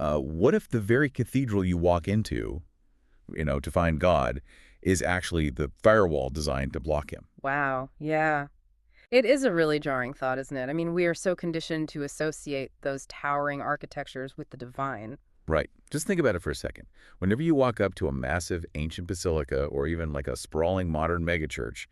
What if the very cathedral you walk into, to find God, is actually the firewall designed to block him? Wow, yeah. It is a really jarring thought, isn't it? I mean, we are so conditioned to associate those towering architectures with the divine. Right. Just think about it for a second. Whenever you walk up to a massive ancient basilica or even like a sprawling modern megachurch,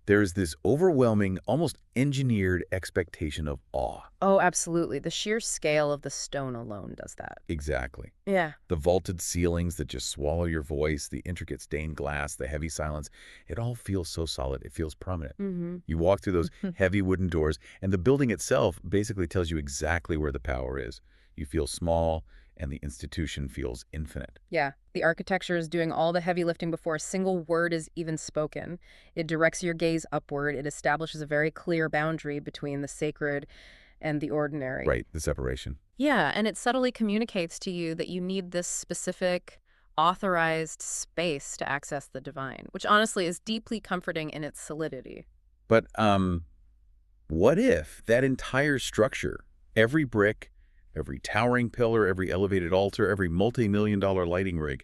there's this overwhelming, almost engineered expectation of awe. Oh, absolutely. The sheer scale of the stone alone does that. Exactly. Yeah. The vaulted ceilings that just swallow your voice, the intricate stained glass, the heavy silence, it all feels so solid. It feels permanent. Mm-hmm. You walk through those heavy wooden doors, and the building itself basically tells you exactly where the power is. You feel small, and the institution feels infinite. Yeah, the architecture is doing all the heavy lifting before a single word is even spoken. It directs your gaze upward. It establishes a very clear boundary between the sacred and the ordinary. Right, the separation. Yeah, and it subtly communicates to you that you need this specific, authorized space to access the divine, which honestly is deeply comforting in its solidity. But what if that entire structure, every brick, every towering pillar, every elevated altar, every multi-million-dollar lighting rig,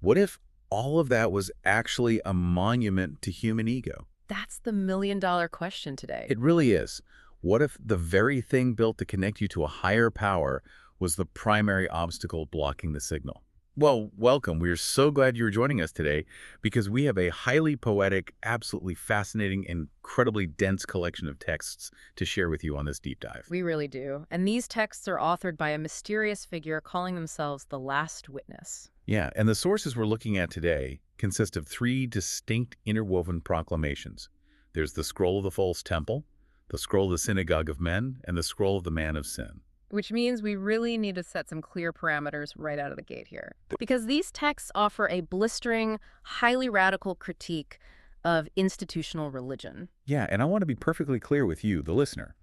what if all of that was actually a monument to human ego? That's the million-dollar question today. It really is. What if the very thing built to connect you to a higher power was the primary obstacle blocking the signal? Well, welcome. We're so glad you're joining us today because we have a highly poetic, absolutely fascinating, and incredibly dense collection of texts to share with you on this deep dive. We really do. And these texts are authored by a mysterious figure calling themselves the Last Witness. Yeah, and the sources we're looking at today consist of three distinct interwoven proclamations. There's the Scroll of the False Temple, the Scroll of the Synagogue of Men, and the Scroll of the Man of Sin. Which means we really need to set some clear parameters right out of the gate here. Because these texts offer a blistering, highly radical critique of institutional religion. Yeah, and I want to be perfectly clear with you, the listener.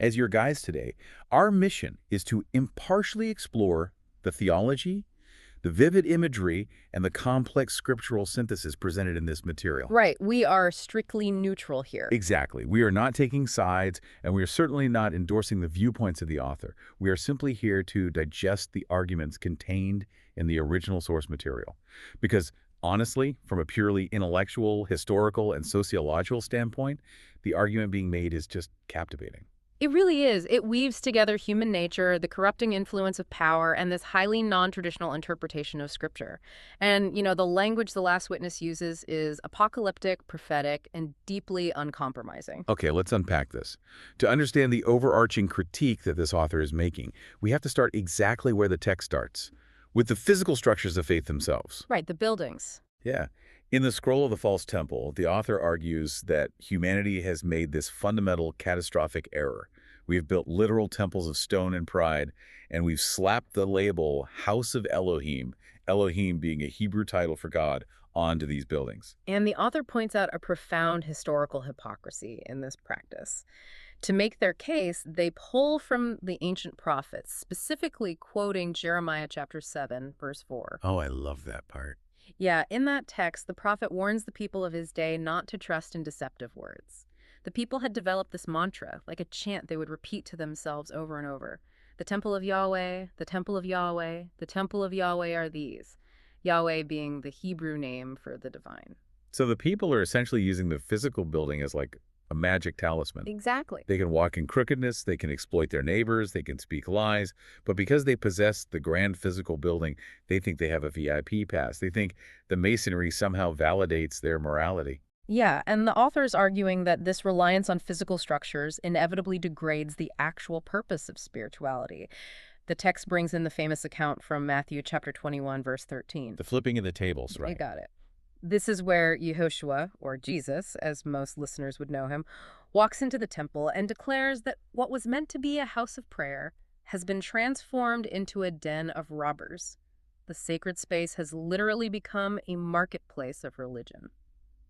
As your guides today, our mission is to impartially explore the theology, the vivid imagery, and the complex scriptural synthesis presented in this material. Right, we are strictly neutral here. Exactly. We are not taking sides, and we are certainly not endorsing the viewpoints of the author. We are simply here to digest the arguments contained in the original source material. Because honestly, from a purely intellectual, historical, and sociological standpoint, the argument being made is just captivating. It really is. It weaves together human nature, the corrupting influence of power, and this highly non-traditional interpretation of Scripture. And, the language the Last Witness uses is apocalyptic, prophetic, and deeply uncompromising. Okay, let's unpack this. To understand the overarching critique that this author is making, we have to start exactly where the text starts, with the physical structures of faith themselves. Right, the buildings. Yeah. In the Scroll of the False Temple, the author argues that humanity has made this fundamental catastrophic error. We've built literal temples of stone and pride, and we've slapped the label House of Elohim, Elohim being a Hebrew title for God, onto these buildings. And the author points out a profound historical hypocrisy in this practice. To make their case, they pull from the ancient prophets, specifically quoting Jeremiah chapter 7, verse 4. Oh, I love that part. Yeah, in that text, the prophet warns the people of his day not to trust in deceptive words. The people had developed this mantra, like a chant they would repeat to themselves over and over. The temple of Yahweh, the temple of Yahweh, the temple of Yahweh are these. Yahweh being the Hebrew name for the divine. So the people are essentially using the physical building as like a magic talisman. Exactly. They can walk in crookedness, they can exploit their neighbors, they can speak lies, but because they possess the grand physical building, they think they have a VIP pass. They think the masonry somehow validates their morality. Yeah, and the author is arguing that this reliance on physical structures inevitably degrades the actual purpose of spirituality. The text brings in the famous account from Matthew chapter 21, verse 13. The flipping of the tables, right? You got it. This is where Yehoshua, or Jesus, as most listeners would know him, walks into the temple and declares that what was meant to be a house of prayer has been transformed into a den of robbers. The sacred space has literally become a marketplace of religion.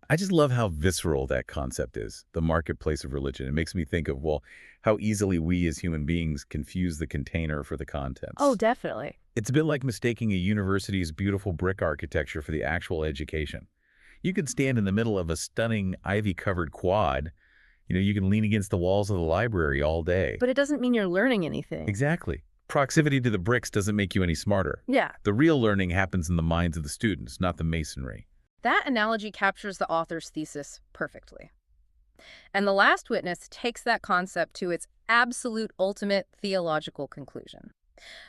I just love how visceral that concept is, the marketplace of religion. It makes me think of, well, how easily we as human beings confuse the container for the contents. Oh, definitely. It's a bit like mistaking a university's beautiful brick architecture for the actual education. You could stand in the middle of a stunning ivy-covered quad. You can lean against the walls of the library all day. But it doesn't mean you're learning anything. Exactly. Proximity to the bricks doesn't make you any smarter. Yeah. The real learning happens in the minds of the students, not the masonry. That analogy captures the author's thesis perfectly. And the last witness takes that concept to its absolute ultimate theological conclusion.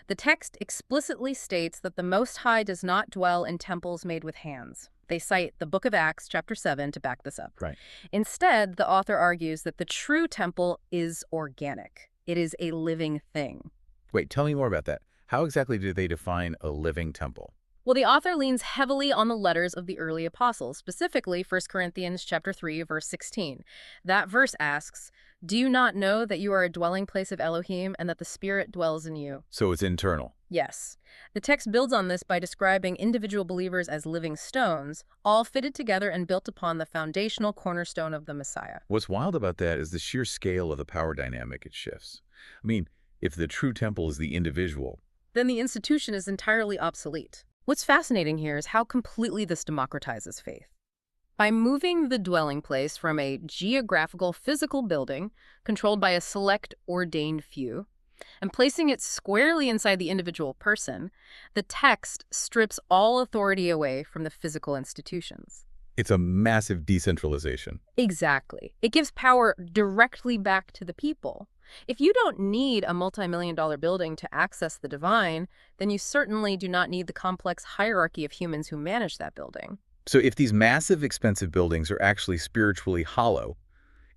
The text explicitly states that the Most High does not dwell in temples made with hands. They cite the book of Acts, chapter 7, to back this up. Right. Instead, the author argues that the true temple is organic. It is a living thing. Wait, tell me more about that. How exactly do they define a living temple? Well, the author leans heavily on the letters of the early apostles, specifically 1 Corinthians chapter 3, verse 16. That verse asks, "Do you not know that you are a dwelling place of Elohim and that the Spirit dwells in you?" So it's internal. Yes. The text builds on this by describing individual believers as living stones, all fitted together and built upon the foundational cornerstone of the Messiah. What's wild about that is the sheer scale of the power dynamic it shifts. I mean, if the true temple is the individual, Then the institution is entirely obsolete. What's fascinating here is how completely this democratizes faith. By moving the dwelling place from a geographical physical building controlled by a select ordained few and placing it squarely inside the individual person, the text strips all authority away from the physical institutions. it's a massive decentralization. Exactly. It gives power directly back to the people. If you don't need a multi-million-dollar building to access the divine, then you certainly do not need the complex hierarchy of humans who manage that building. So if these massive, expensive buildings are actually spiritually hollow,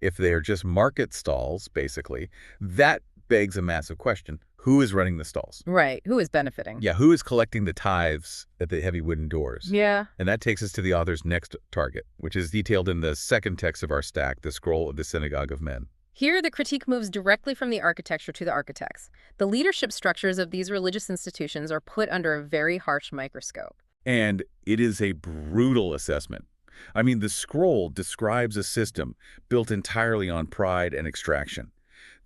if they're just market stalls, basically, that begs a massive question. Who is running the stalls? Right. Who is benefiting? Yeah, who is collecting the tithes at the heavy wooden doors? Yeah. And that takes us to the author's next target, which is detailed in the second text of our stack, the scroll of the synagogue of men. Here, the critique moves directly from the architecture to the architects. The leadership structures of these religious institutions are put under a very harsh microscope. And it is a brutal assessment. I mean, the scroll describes a system built entirely on pride and extraction.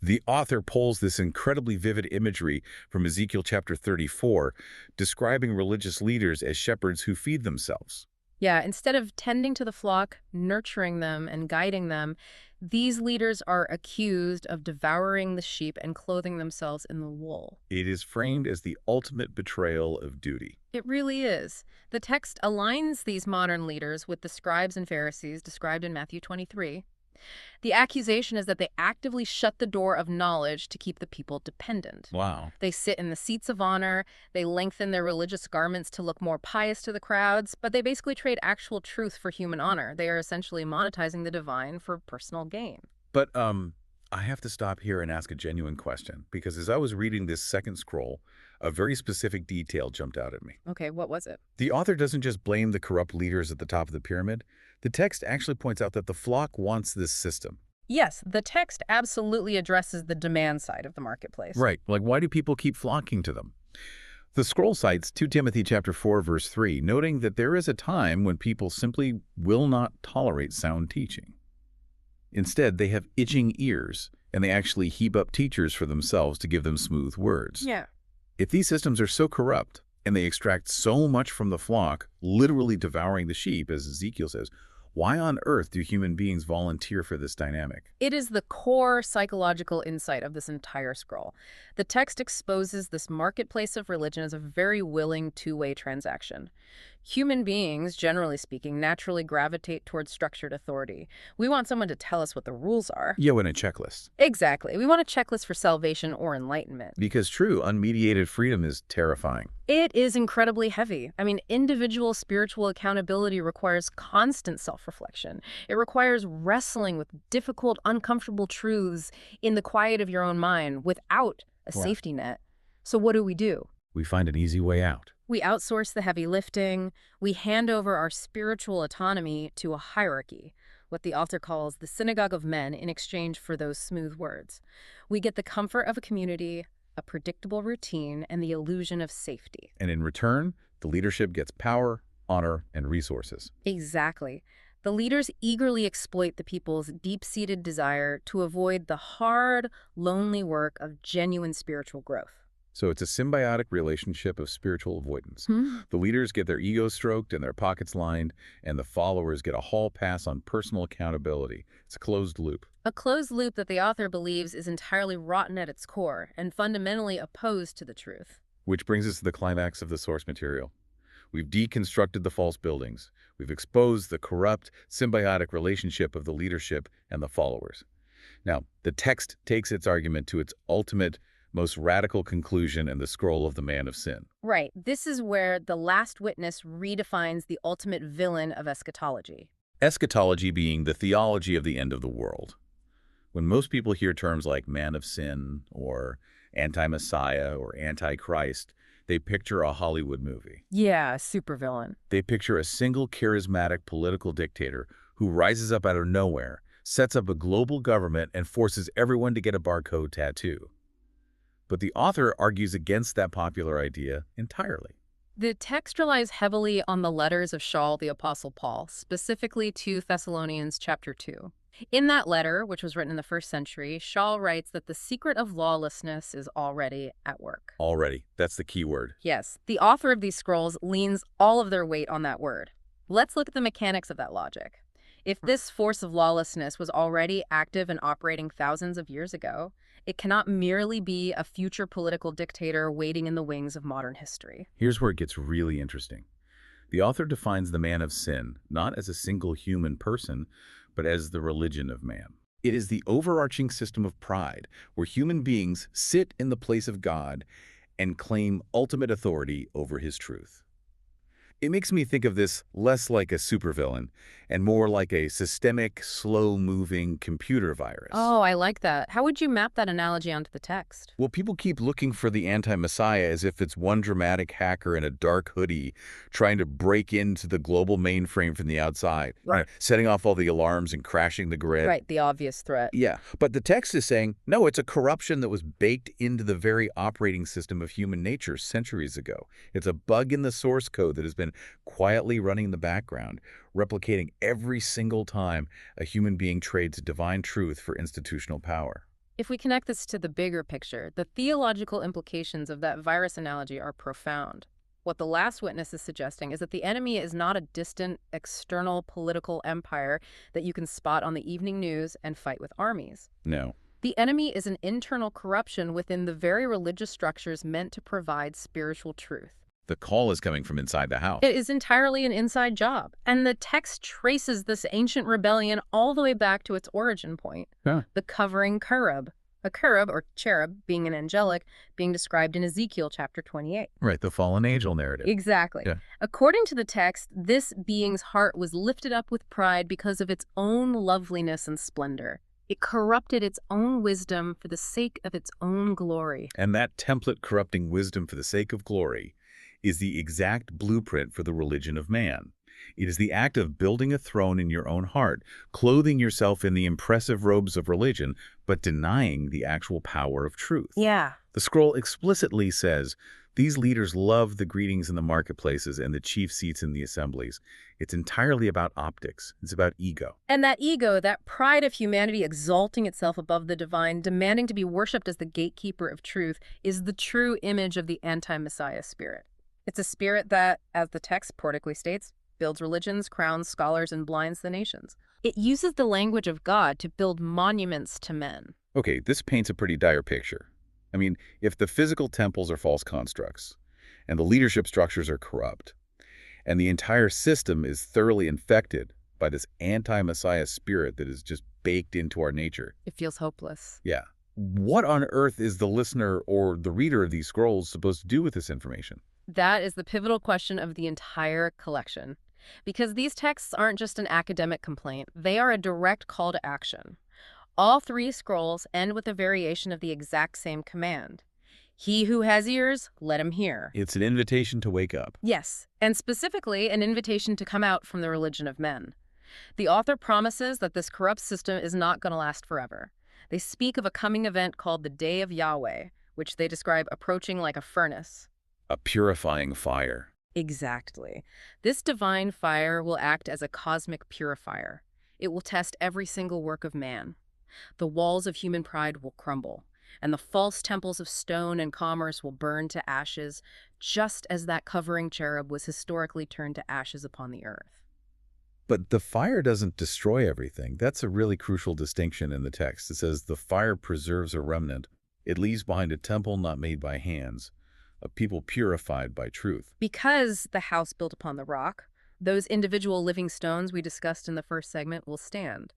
The author pulls this incredibly vivid imagery from Ezekiel chapter 34, describing religious leaders as shepherds who feed themselves. Yeah, instead of tending to the flock, nurturing them, and guiding them, these leaders are accused of devouring the sheep and clothing themselves in the wool. It is framed as the ultimate betrayal of duty. It really is. The text aligns these modern leaders with the scribes and Pharisees described in Matthew 23. The accusation is that they actively shut the door of knowledge to keep the people dependent. Wow. They sit in the seats of honor, they lengthen their religious garments to look more pious to the crowds, but they basically trade actual truth for human honor. They are essentially monetizing the divine for personal gain. But I have to stop here and ask a genuine question, because as I was reading this second scroll, a very specific detail jumped out at me. Okay, what was it? The author doesn't just blame the corrupt leaders at the top of the pyramid. The text actually points out that the flock wants this system. Yes, the text absolutely addresses the demand side of the marketplace. Right. Like, why do people keep flocking to them? The scroll cites 2 Timothy chapter 4, verse 3, noting that there is a time when people simply will not tolerate sound teaching. Instead, they have itching ears, and they actually heap up teachers for themselves to give them smooth words. Yeah. If these systems are so corrupt, and they extract so much from the flock, literally devouring the sheep, as Ezekiel says, why on earth do human beings volunteer for this dynamic? It is the core psychological insight of this entire scroll. The text exposes this marketplace of religion as a very willing two-way transaction. Human beings, generally speaking, naturally gravitate towards structured authority. We want someone to tell us what the rules are. Yeah, in a checklist. Exactly. We want a checklist for salvation or enlightenment. Because true, unmediated freedom is terrifying. It is incredibly heavy. I mean, individual spiritual accountability requires constant self-reflection. It requires wrestling with difficult, uncomfortable truths in the quiet of your own mind without a safety net. So what do? We find an easy way out. We outsource the heavy lifting. We hand over our spiritual autonomy to a hierarchy, what the author calls the synagogue of men, in exchange for those smooth words. We get the comfort of a community, a predictable routine, and the illusion of safety. And in return, the leadership gets power, honor, and resources. Exactly. The leaders eagerly exploit the people's deep-seated desire to avoid the hard, lonely work of genuine spiritual growth. So it's a symbiotic relationship of spiritual avoidance. The leaders get their egos stroked and their pockets lined, and the followers get a hall pass on personal accountability. It's a closed loop. A closed loop that the author believes is entirely rotten at its core and fundamentally opposed to the truth. Which brings us to the climax of the source material. We've deconstructed the false buildings. We've exposed the corrupt, symbiotic relationship of the leadership and the followers. Now, the text takes its argument to its ultimate, most radical conclusion in the scroll of the man of sin. Right. This is where the last witness redefines the ultimate villain of eschatology. Eschatology being the theology of the end of the world. When most people hear terms like man of sin or anti-Messiah or anti-Christ, they picture a Hollywood movie. Yeah, supervillain. They picture a single charismatic political dictator who rises up out of nowhere, sets up a global government, and forces everyone to get a barcode tattoo. But the author argues against that popular idea entirely. The text relies heavily on the letters of Shaul the Apostle Paul, specifically 2 Thessalonians chapter 2. In that letter, which was written in the 1st century, Shaul writes that the secret of lawlessness is already at work. Already. That's the key word. Yes, the author of these scrolls leans all of their weight on that word. Let's look at the mechanics of that logic. If this force of lawlessness was already active and operating thousands of years ago, it cannot merely be a future political dictator waiting in the wings of modern history. Here's where it gets really interesting. The author defines the man of sin not as a single human person, but as the religion of man. It is the overarching system of pride, where human beings sit in the place of God and claim ultimate authority over his truth. It makes me think of this less like a supervillain and more like a systemic, slow-moving computer virus. Oh, I like that. How would you map that analogy onto the text? Well, people keep looking for the anti-Messiah as if it's one dramatic hacker in a dark hoodie trying to break into the global mainframe from the outside, Right. setting off all the alarms and crashing the grid. Right, the obvious threat. Yeah, but the text is saying, no, it's a corruption that was baked into the very operating system of human nature centuries ago. It's a bug in the source code that has been quietly running in the background, replicating every single time a human being trades divine truth for institutional power. If we connect this to the bigger picture, the theological implications of that virus analogy are profound. What the last witness is suggesting is that the enemy is not a distant, external political empire that you can spot on the evening news and fight with armies. No. The enemy is an internal corruption within the very religious structures meant to provide spiritual truth. The call is coming from inside the house. It is entirely an inside job, and the text traces this ancient rebellion all the way back to its origin point, the covering cherub. A cherub, or cherub, being an angelic, being described in Ezekiel chapter 28. Right, the fallen angel narrative. Exactly. Yeah. According to the text, this being's heart was lifted up with pride because of its own loveliness and splendor. It corrupted its own wisdom for the sake of its own glory. And that template corrupting wisdom for the sake of glory is the exact blueprint for the religion of man. It is the act of building a throne in your own heart, clothing yourself in the impressive robes of religion, but denying the actual power of truth. Yeah. The scroll explicitly says, these leaders love the greetings in the marketplaces and the chief seats in the assemblies. It's entirely about optics. It's about ego. And that ego, that pride of humanity exalting itself above the divine, demanding to be worshipped as the gatekeeper of truth, is the true image of the anti-Messiah spirit. It's a spirit that, as the text poetically states, builds religions, crowns scholars, and blinds the nations. It uses the language of God to build monuments to men. Okay, this paints a pretty dire picture. I mean, if the physical temples are false constructs, and the leadership structures are corrupt, and the entire system is thoroughly infected by this anti-Messiah spirit that is just baked into our nature. It feels hopeless. Yeah. What on earth is the listener or the reader of these scrolls supposed to do with this information? That is the pivotal question of the entire collection. Because these texts aren't just an academic complaint, they are a direct call to action. All 3 scrolls end with a variation of the exact same command. He who has ears, let him hear. It's an invitation to wake up. Yes, and specifically an invitation to come out from the religion of men. The author promises that this corrupt system is not going to last forever. They speak of a coming event called the Day of Yahweh, which they describe approaching like a furnace. A purifying fire. Exactly. This divine fire will act as a cosmic purifier. It will test every single work of man. The walls of human pride will crumble, and the false temples of stone and commerce will burn to ashes, just as that covering cherub was historically turned to ashes upon the earth. But the fire doesn't destroy everything. That's a really crucial distinction in the text. It says the fire preserves a remnant. It leaves behind a temple not made by hands, a people purified by truth. Because the house built upon the rock, those individual living stones we discussed in the first segment will stand.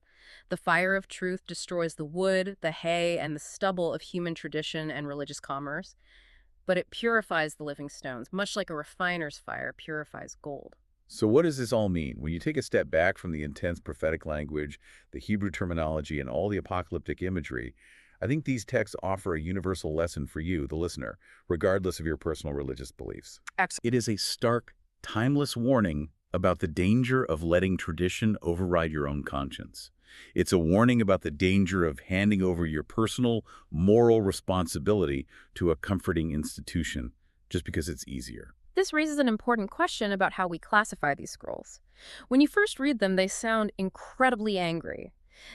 The fire of truth destroys the wood, the hay, and the stubble of human tradition and religious commerce, but it purifies the living stones, much like a refiner's fire purifies gold. So what does this all mean? When you take a step back from the intense prophetic language, the Hebrew terminology, and all the apocalyptic imagery, I think these texts offer a universal lesson for you, the listener, regardless of your personal religious beliefs. Absolutely. It is a stark, timeless warning about the danger of letting tradition override your own conscience. It's a warning about the danger of handing over your personal, moral responsibility to a comforting institution just because it's easier. This raises an important question about how we classify these scrolls. When you first read them, they sound incredibly angry.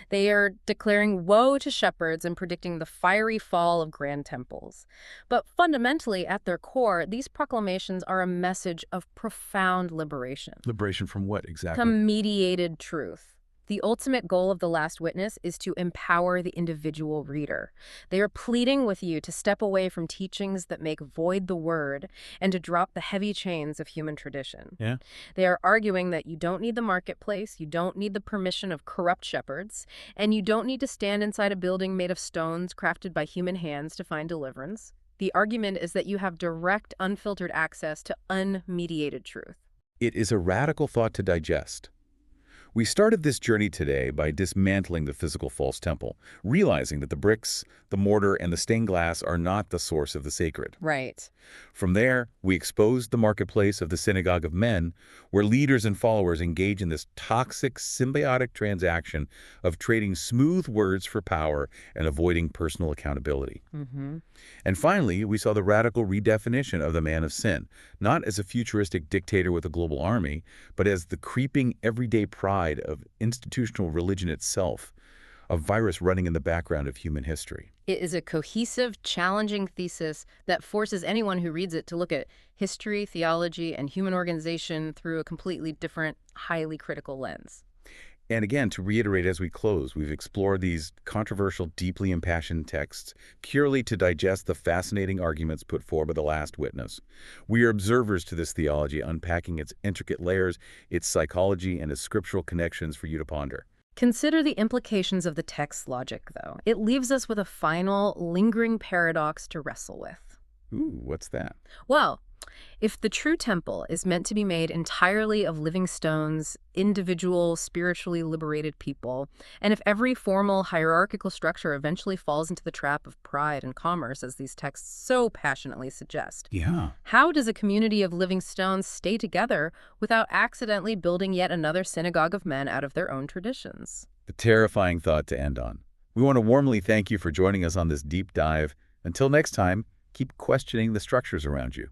They are declaring woe to shepherds and predicting the fiery fall of grand temples. But fundamentally, at their core, these proclamations are a message of profound liberation. Liberation from what exactly? From mediated truth. The ultimate goal of The Last Witness is to empower the individual reader. They are pleading with you to step away from teachings that make void the word and to drop the heavy chains of human tradition. Yeah. They are arguing that you don't need the marketplace, you don't need the permission of corrupt shepherds, and you don't need to stand inside a building made of stones crafted by human hands to find deliverance. The argument is that you have direct, unfiltered access to unmediated truth. It is a radical thought to digest. We started this journey today by dismantling the physical false temple, realizing that the bricks, the mortar, and the stained glass are not the source of the sacred. Right. From there, we exposed the marketplace of the synagogue of men, where leaders and followers engage in this toxic, symbiotic transaction of trading smooth words for power and avoiding personal accountability. And finally, we saw the radical redefinition of the man of sin, not as a futuristic dictator with a global army, but as the creeping everyday pride of institutional religion itself, a virus running in the background of human history. It is a cohesive, challenging thesis that forces anyone who reads it to look at history, theology, and human organization through a completely different, highly critical lens. And again, to reiterate as we close, we've explored these controversial, deeply impassioned texts purely to digest the fascinating arguments put forward by the Last Witness. We are observers to this theology, unpacking its intricate layers, its psychology, and its scriptural connections for you to ponder. Consider the implications of the text's logic, though. It leaves us with a final, lingering paradox to wrestle with. Ooh, what's that? Well, if the true temple is meant to be made entirely of living stones, individual, spiritually liberated people, and if every formal hierarchical structure eventually falls into the trap of pride and commerce, as these texts so passionately suggest, how does a community of living stones stay together without accidentally building yet another synagogue of men out of their own traditions? A terrifying thought to end on. We want to warmly thank you for joining us on this deep dive. Until next time, keep questioning the structures around you.